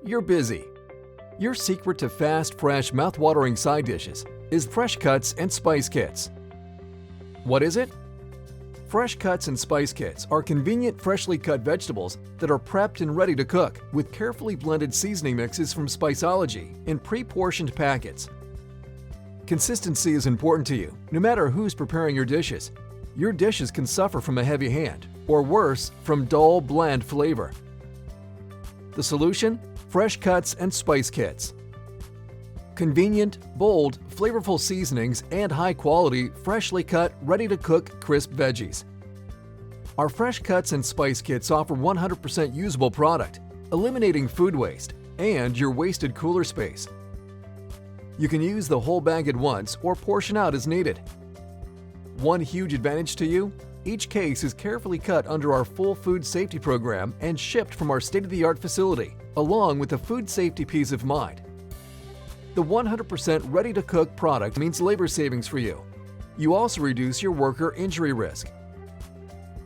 You're busy. Your secret to fast, fresh, mouth-watering side dishes is FreshCuts and Spice Kits. What is it? FreshCuts and Spice Kits are convenient, freshly cut vegetables that are prepped and ready to cook with carefully blended seasoning mixes from Spiceology in pre-portioned packets. Consistency is important to you, no matter who's preparing your dishes. Your dishes can suffer from a heavy hand, or worse, from dull, bland flavor. The solution? FreshCuts and Spice Kits. Convenient, bold, flavorful seasonings and high-quality, freshly cut, ready-to-cook crisp veggies. Our FreshCuts and Spice Kits offer 100% usable product, eliminating food waste and your wasted cooler space. You can use the whole bag at once or portion out as needed. One huge advantage to you: each case is carefully cut under our full food safety program and shipped from our state-of-the-art facility, along with a food safety peace of mind. The 100% ready-to-cook product means labor savings for you. You also reduce your worker injury risk.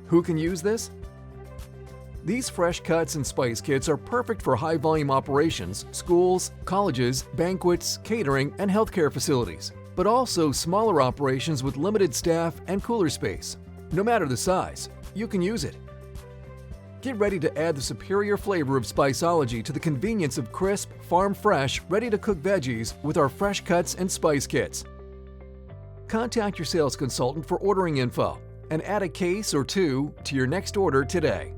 Who can use this? These FreshCuts and Spice Kits are perfect for high-volume operations, schools, colleges, banquets, catering, and healthcare facilities, but also smaller operations with limited staff and cooler space. No matter the size, you can use it. Get ready to add the superior flavor of Spiceology to the convenience of crisp, farm-fresh, ready-to-cook veggies with our FreshCuts and Spice Kits. Contact your sales consultant for ordering info and add a case or two to your next order today.